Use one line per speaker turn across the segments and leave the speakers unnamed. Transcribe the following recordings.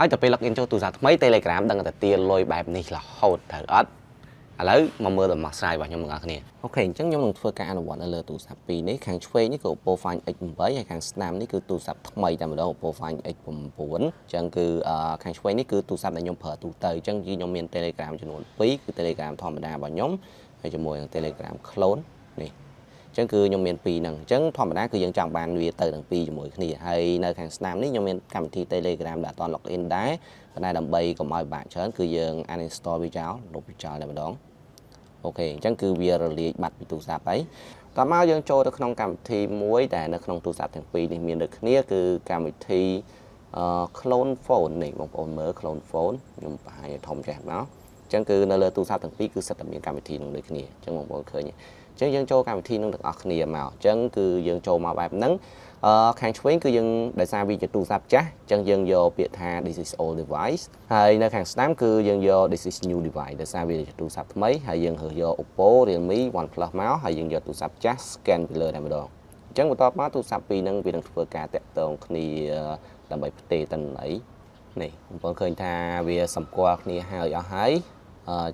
ឲ្យទៅពេល login ចូលទូរស័ព្ទថ្មី Telegram ដឹងតែទាលុយបែបនេះរហូតត្រូវអត់ឥឡូវមកមើលដំណោះស្រាយរបស់ខ្ញុំទាំងអស់គ្នាអូខេអញ្ចឹងខ្ញុំនឹងធ្វើការអនុវត្តនៅលើទូរស័ព្ទពីរនេះខាងឆ្វេងនេះគឺ Oppo Find X8 ហើយខាងស្ដាំនេះគឺទូរស័ព្ទថ្មីតែម្ដង Oppo Find X9 អញ្ចឹងគឺខាងឆ្វេងនេះគឺទូរស័ព្ទដែលខ្ញុំប្រើទូទៅអញ្ចឹងខ្ញុំមាន Telegram ចំនួន2គឺ Telegram ធម្មតារបស់ខ្ញុំហើយជាមួយនឹង Telegram clone នេះអញ្ចឹងគឺខ្ញុំមាន2ហ្នឹងអញ្ចឹងធម្មតាគឺយើងចង់បានវាទៅទាំងពីរជាមួយគ្នាហើយនៅខាងស្ដាំនេះខ្ញុំមានកម្មវិធី Telegram ដែលអត់ login ដែរប៉ុន្តែដើម្បីកុំឲ្យបាក់ច្រើនគឺយើង uninstall វាចោលលុបវាចោលតែម្ដងអូខេអញ្ចឹងគឺវារលាយបាត់ពីទូរស័ព្ទហើយតោះមកយើងចូលទៅក្នុងកម្មវិធីមួយដែលនៅក្នុងទូរស័ព្ទទាំងពីរនេះមានដូចគ្នាគឺកម្មវិធីclone phone នេះបងប្អូនមើល clone phone ខ្ញុំបង្ហាញឲ្យធំចេះមកអញ្ចឹងគឺនៅលើទូរស័ព្ទទាំងពីរគឺសិតតែមានកម្មវិធីនឹងដូចគ្នាអញ្ចឹងបងប្អូនឃើញអញ្ចឹងយើងចូលកម្មវិធីនឹងទាំងអស់គ្នាមកអញ្ចឹងគឺយើងចូលមកបែបហ្នឹងខាងឆ្វេងគឺយើងដោយសារវាជាទូរស័ព្ទចាស់អញ្ចឹងយើងយកពាក្យថា this is old device ហើយនៅខាងស្ដាំគឺយើងយក this is new device ដោយសារវាជាទូរស័ព្ទថ្មីហើយយើងរើសយក Oppo Realme OnePlus មកហើយយើងយកទូរស័ព្ទចាស់ scan ពីលើតែម្ដងអញ្ចឹងបន្ទាប់មកទូរស័ព្ទពីរហ្នឹងវានឹងធ្វើការតាក់ទងគ្នាដើម្បីផ្ទេរទិន្នន័យនេះបងប្អូនឃើញថាវាសម្គាល់គ្នាហើយអស់ហើយ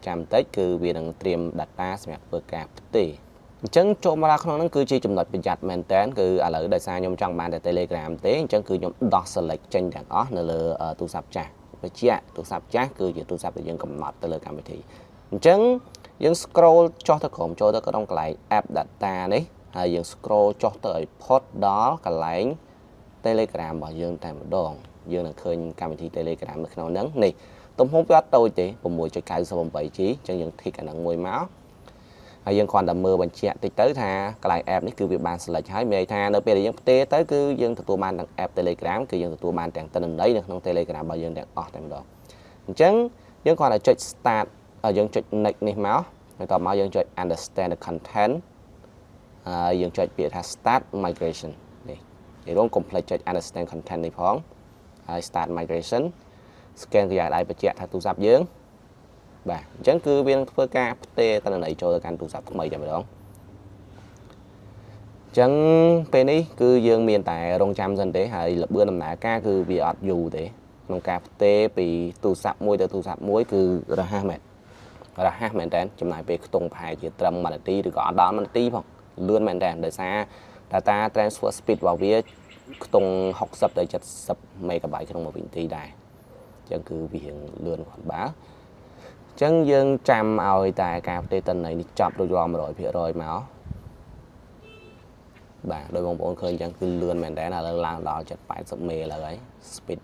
ចាំបន្តិចគឺវានឹងត្រៀម data សម្រាប់ធ្វើការផ្ទេរអញ្ចឹងចូលមកដល់ក្នុងហ្នឹងគឺជាចំណុចប្រយ័ត្នមែនតើគឺឥឡូវដោយសារខ្ញុំចង់បានតែ Telegram ទេអញ្ចឹងគឺខ្ញុំដោះ select ចេញទាំងអស់នៅលើទូរស័ព្ទចាស់បញ្ជាក់ទូរស័ព្ទចាស់គឺជាទូរស័ព្ទដែលយើងកំណត់ទៅលើកម្មវិធីអញ្ចឹងយើង scroll ចុះទៅក្រោមចូលទៅក្នុងកន្លែង app data នេះហើយយើង scroll ចុះទៅឲ្យផុតដល់កន្លែង Telegram របស់យើងតែម្ដងយើងនឹងឃើញកម្មវិធី Telegram នៅក្នុងហ្នឹងនេះទំហំវាអត់តូចទេ 6.98G អញ្ចឹងយើង tick អាហ្នឹងមួយមកហើយយើងគ្រាន់តែមើលបញ្ជាក់តិចទៅថាកន្លែង app នេះគឺវាបាន select ហើយមានន័យថានៅពេលដែលយើងផ្ទេរទៅគឺយើងទទួលបានទាំង app Telegram គឺយើងទទួលបានទាំងទិន្នន័យនៅក្នុង Telegram របស់យើងទាំងអស់តែម្ដងអញ្ចឹងយើងគ្រាន់តែចុច start យើងចុច next នេះមកហើយតមកយើងចុច understand the content ហើយយើងចុចពាក្យថា start migration នេះនិយាយរួម complete ចុច understand content នេះផងហើយ start migration scan ក្រយៅដៃបញ្ជាក់ថាទូរស័ព្ទយើងបាទអញ្ចឹងគឺវានឹងធ្វើការផ្ទេរទិន្នន័យចូលទៅកាន់ទូរស័ព្ទថ្មីតែម្ដងអញ្ចឹងពេលនេះគឺយើងមានតែរងចាំសិនទេហើយល្បឿនដំណើរការគឺវាអត់យូរទេក្នុងការផ្ទេរពីទូរស័ព្ទមួយទៅទូរស័ព្ទមួយគឺរហ័សមែនតើចំណាយពេលខ្ទង់ប្រហែលជាត្រឹម1នាទីឬក៏អត់ដល់1នាទីផងលឿនមែនតើដោយសារ data transfer speed របស់វាខ្ទង់60ទៅ70 MB ក្នុង1វិនាទីដែរអញ្ចឹងគឺវារៀងលឿនគាត់បើអញ្ចឹងយើងចាំឲ្យតែការផ្ទេរទិន្នន័យនេះចប់រួចរាល់ 100% មកបាទដោយបងប្អូនឃើញអញ្ចឹងគឺលឿនមែនតើឥឡូវឡើងដល់80 មេឥឡូវហើយ speed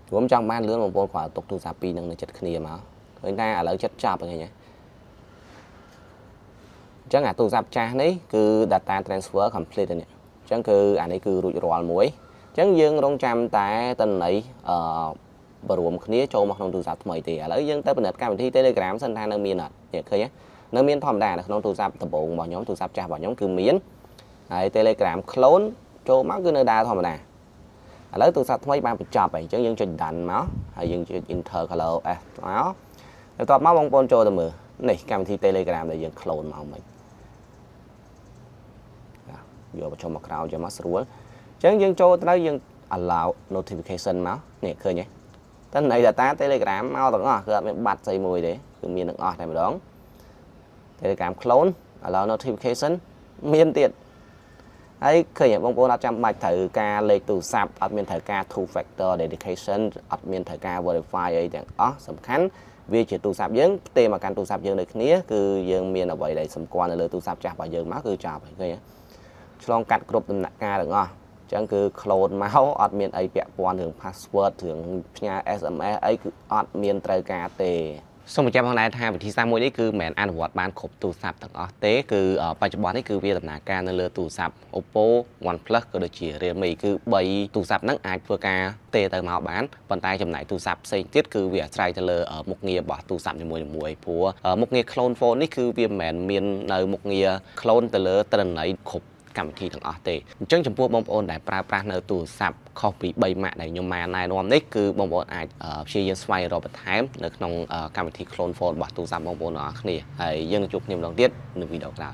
ខ្ញុំចង់បានលឿនបងប្អូនគ្រាន់តែទុកទូរស័ព្ទពីរនឹងនៅចិត្តគ្នាមកឃើញថាឥឡូវចិត្តចប់ហ្នឹងហ៎អញ្ចឹងអាទូរស័ព្ទចាស់នេះគឺ data transfer complete នេះអញ្ចឹងគឺអានេះគឺរួចរាល់មួយអញ្ចឹងយើងរងចាំតែទិន្នន័យបរួមគ្នាចូលមកក្នុងទូរស័ព្ទថ្មីទេឥឡូវយើងទៅពិនិត្យកម្មវិធី Telegram សិនថានៅមានអត់នេះឃើញនៅមានធម្មតានៅក្នុងទូរស័ព្ទដំបូងរបស់ខ្ញុំទូរស័ព្ទចាស់របស់ខ្ញុំគឺមានហើយ Telegram clone ចូលមកគឺនៅដើរធម្មតាឥឡូវទូរស័ព្ទថ្មីបានបញ្ចប់ហើយអញ្ចឹងយើងចុច done មកហើយយើងចុច enter color S មកបន្ទាប់មកបងប្អូនចូលទៅមើលនេះកម្មវិធី Telegram ដែលយើង clone មកមិញយកបញ្ចុះមកក្រោយយកមកស្រួលអញ្ចឹងយើងចូលទៅយើង allow notification មកនេះឃើញទេតែនៃ data Telegram មកទាំងអស់គឺអត់មានបាត់ស្អីមួយទេគឺមានទាំងអស់តែម្ដង Telegram clone allow notification មានទៀតហើយឃើញបងប្អូនអត់ចាំបាច់ត្រូវការលេខទូរស័ព្ទអត់មានត្រូវការ two factor authentication អត់មានត្រូវការ verify អីទាំងអស់សំខាន់វាជាទូរស័ព្ទយើងផ្ទេរមកកាន់ទូរស័ព្ទយើងដូចគ្នាគឺយើងមានអ្វីដែលសម្គាល់នៅលើទូរស័ព្ទចាស់របស់យើងមកគឺចប់ហើយឃើញឆ្លងកាត់គ្រប់ដំណាក់កាលទាំងអស់អញ្ចឹងគឺ clone មកអត់មានអីពាក់ព័ន្ធរឿង password រឿងផ្ញើ SMS អីគឺអត់មានត្រូវការទេសូមបញ្ជាក់ផងដែរថាវិធីសាស្ត្រមួយនេះគឺមិនមែនអនុវត្តបានគ្រប់ទូរស័ព្ទទាំងអស់ទេគឺបច្ចុប្បន្ននេះគឺវាដំណើរការនៅលើទូរស័ព្ទ Oppo OnePlus ក៏ដូចជា Realme គឺ3ទូរស័ព្ទហ្នឹងអាចធ្វើការផ្ទេរទៅមកបានប៉ុន្តែចំណែកទូរស័ព្ទផ្សេងទៀតគឺវាអាស្រ័យទៅលើមុខងាររបស់ទូរស័ព្ទនីមួយៗព្រោះមុខងារ clone phone នេះគឺវាមិនមែនមាននៅមុខងារ clone ទៅលើទិន្នន័យគ្រប់កម្មវិធីទាំងអស់ទេអញ្ចឹងចំពោះបងប្អូនដែលប្រើប្រាស់នៅទូរស័ព្ទខុសពី3ម៉ាកដែលខ្ញុំបានណែនាំនេះគឺបងប្អូនអាចព្យាយាមស្វែងរកបន្ថែមនៅក្នុងកម្មវិធី clone phone របស់ទូរស័ព្ទបងប្អូនទាំងអស់គ្នាហើយយើងនឹងជួបគ្នាម្ដងទៀតនៅវីដេអូក្រោយ